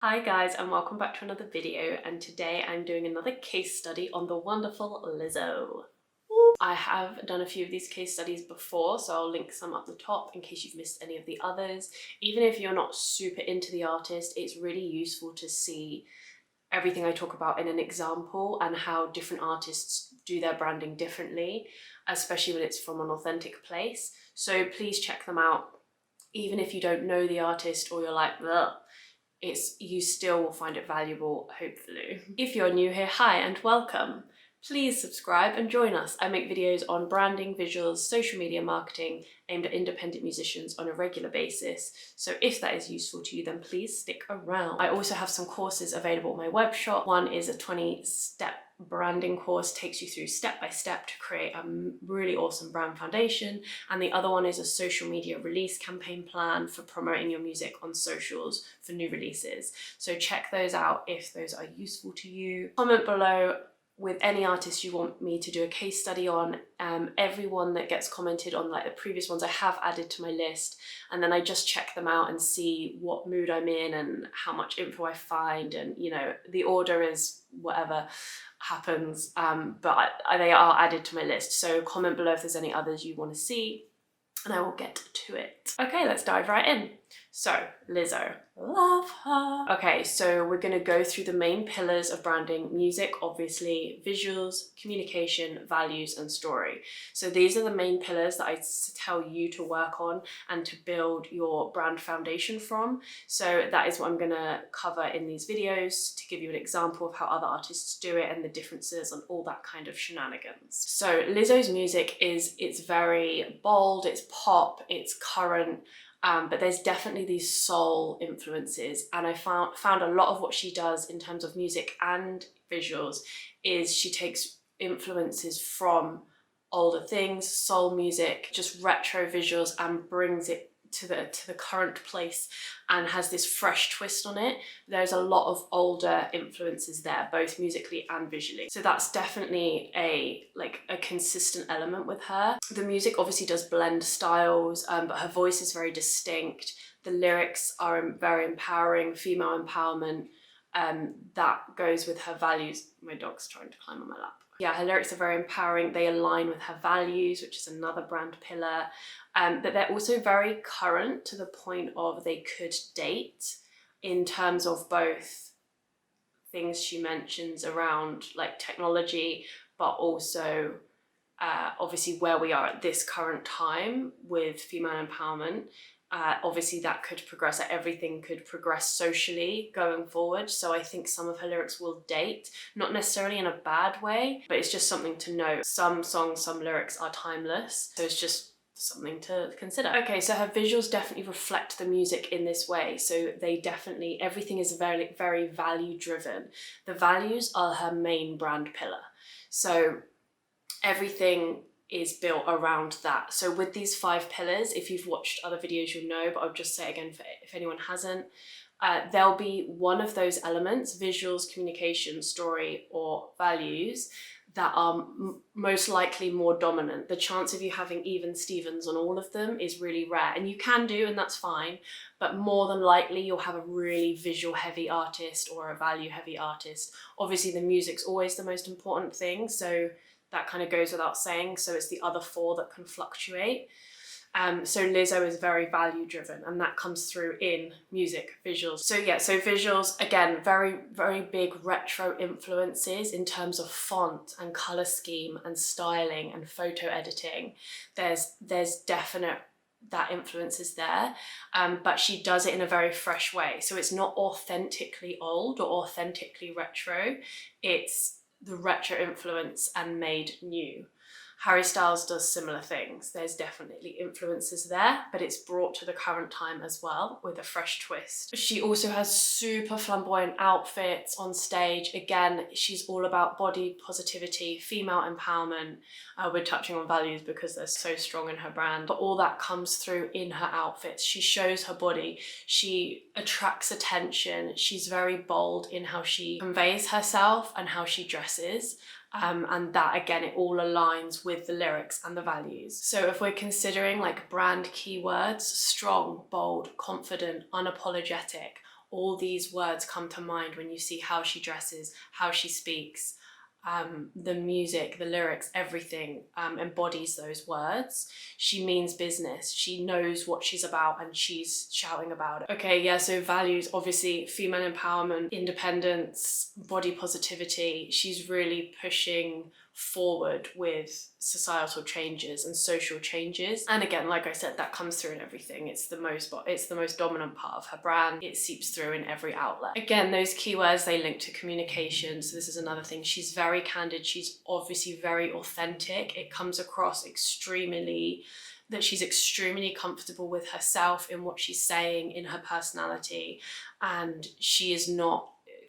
Hi guys, and welcome back to another video, and today I'm doing another case study on the wonderful Lizzo. I have done a few of these case studies before, so I'll link some up the top in case you've missed any of the others. Even if you're not super into the artist, it's really useful to see everything I talk about in an example and how different artists do their branding differently, especially when it's from an authentic place. So please check them out. Even if you don't know the artist or you're like, ugh, you still will find it valuable, hopefully. If you're new here, hi and welcome. Please subscribe and join us. I make videos on branding, visuals, social media marketing aimed at independent musicians on a regular basis. So if that is useful to you, then please stick around. I also have some courses available on my web shop. One is a 20-step branding course, takes you through step by step to create a really awesome brand foundation, and the other one is a social media release campaign plan for promoting your music on socials for new releases. So check those out if those are useful to you. Comment below with any artist you want me to do a case study on. Everyone that gets commented on, like the previous ones, I have added to my list, and then I just check them out and see what mood I'm in and how much info I find, and you know, the order is whatever happens, but they are added to my list. So comment below if there's any others you want to see and I will get to it. Okay, let's dive right in. So, Lizzo, love her. Okay, so we're gonna go through the main pillars of branding: music, obviously, visuals, communication, values, and story. So these are the main pillars that I tell you to work on and to build your brand foundation from. So that is what I'm gonna cover in these videos to give you an example of how other artists do it and the differences and all that kind of shenanigans. So Lizzo's music it's very bold, it's pop, it's current, but there's definitely these soul influences, and I found a lot of what she does in terms of music and visuals is she takes influences from older things, soul music, just retro visuals, and brings it to the current place and has this fresh twist on it. There's a lot of older influences there, both musically and visually. So that's definitely a consistent element with her. The music obviously does blend styles, but her voice is very distinct. The lyrics are very empowering, female empowerment. That goes with her values. My dog's trying to climb on my lap. Yeah, her lyrics are very empowering. They align with her values, which is another brand pillar. But they're also very current to the point of they could date in terms of both things she mentions around like technology, but also obviously where we are at this current time with female empowerment. Obviously that could progress, everything could progress socially going forward. So I think some of her lyrics will date, not necessarily in a bad way, but it's just something to note. Some songs, some lyrics are timeless. So it's just something to consider. Okay, so her visuals definitely reflect the music in this way. So they definitely, everything is very, very value driven. The values are her main brand pillar. So everything is built around that. So with these 5 pillars, if you've watched other videos, you'll know, but I'll just say again for if anyone hasn't, there'll be one of those elements, visuals, communication, story, or values, that are most likely more dominant. The chance of you having even Stevens on all of them is really rare, and you can do, and that's fine, but more than likely you'll have a really visual heavy artist or a value heavy artist. Obviously the music's always the most important thing, so that kind of goes without saying, so it's the other 4 that can fluctuate. So Lizzo is very value driven, and that comes through in music, visuals. So yeah, so visuals, again, very, very big retro influences in terms of font and color scheme and styling and photo editing. There's definite that influence is there, but she does it in a very fresh way. So it's not authentically old or authentically retro, it's the retro influence and made new. Harry Styles does similar things. There's definitely influences there, but it's brought to the current time as well with a fresh twist. She also has super flamboyant outfits on stage. Again, she's all about body positivity, female empowerment. We're touching on values because they're so strong in her brand, but all that comes through in her outfits. She shows her body. She attracts attention. She's very bold in how she conveys herself and how she dresses. And that, again, it all aligns with the lyrics and the values. So if we're considering like brand keywords, strong, bold, confident, unapologetic, all these words come to mind when you see how she dresses, how she speaks. The music, the lyrics, everything embodies those words. She means business. She knows what she's about and she's shouting about it. Okay, yeah, so values, obviously female empowerment, independence, body positivity. She's really pushing forward with societal changes and social changes. And again, like I said, that comes through in everything. It's the most dominant part of her brand. It seeps through in every outlet. Again, those keywords, they link to communication. So this is another thing. She's very candid. She's obviously very authentic. It comes across that she's extremely comfortable with herself in what she's saying, in her personality, and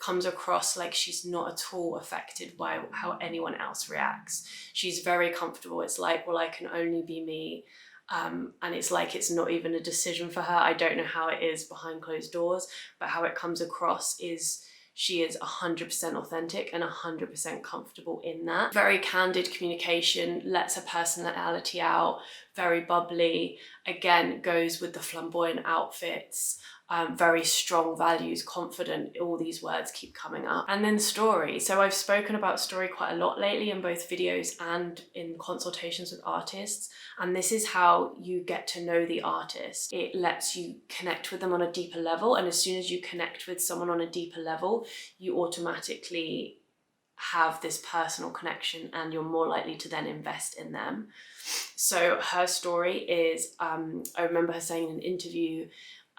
comes across like she's not at all affected by how anyone else reacts. She's very comfortable. It's like, well, I can only be me. And it's like it's not even a decision for her. I don't know how it is behind closed doors, but how it comes across is she is 100% authentic and 100% comfortable in that. Very candid communication, lets her personality out, very bubbly, again, goes with the flamboyant outfits, very strong values, confident, all these words keep coming up. And then story. So I've spoken about story quite a lot lately in both videos and in consultations with artists. And this is how you get to know the artist. It lets you connect with them on a deeper level. And as soon as you connect with someone on a deeper level, you automatically have this personal connection and you're more likely to then invest in them. So her story is, I remember her saying in an interview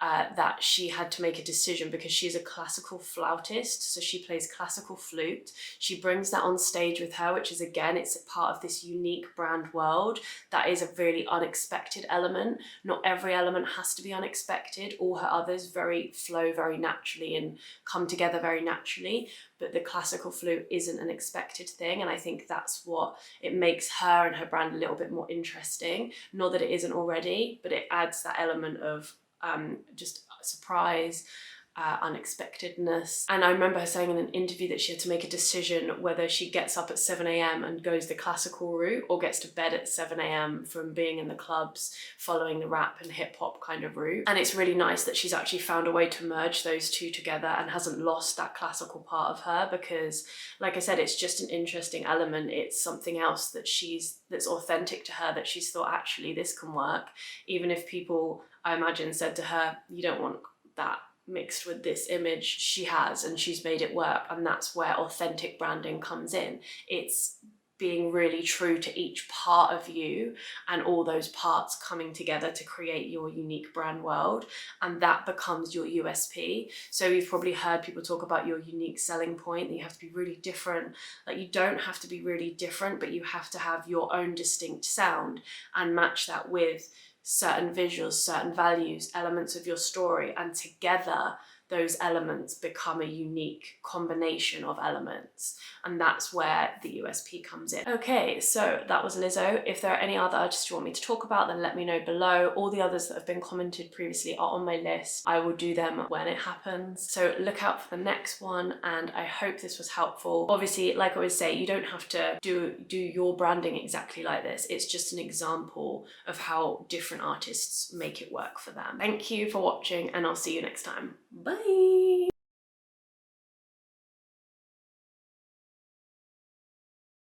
that she had to make a decision because she's a classical flautist, so she plays classical flute. She brings that on stage with her, which is, again, it's a part of this unique brand world that is a really unexpected element. Not every element has to be unexpected. All her others flow very naturally and come together very naturally, but the classical flute isn't an expected thing, and I think that's what it makes her and her brand a little bit more interesting. Not that it isn't already, but it adds that element of just surprise, unexpectedness. And I remember her saying in an interview that she had to make a decision whether she gets up at 7 a.m. and goes the classical route or gets to bed at 7 a.m. from being in the clubs following the rap and hip hop kind of route. And it's really nice that she's actually found a way to merge those two together and hasn't lost that classical part of her, because like I said, it's just an interesting element. It's something else that's authentic to her, that she's thought, actually this can work, even if people, I imagine, said to her, you don't want that mixed with this image. She has, and she's made it work. And that's where authentic branding comes in. It's being really true to each part of you and all those parts coming together to create your unique brand world, and that becomes your USP. So you've probably heard people talk about your unique selling point, that you have to be really different. Like, you don't have to be really different, but you have to have your own distinct sound and match that with certain visuals, certain values, elements of your story, and together those elements become a unique combination of elements, and that's where the USP comes in. Okay, so that was Lizzo. If there are any other artists you want me to talk about, then let me know below. All the others that have been commented previously are on my list. I will do them when it happens. So look out for the next one, and I hope this was helpful. Obviously, like I always say, you don't have to do your branding exactly like this. It's just an example of how different artists make it work for them. Thank you for watching, and I'll see you next time. Bye!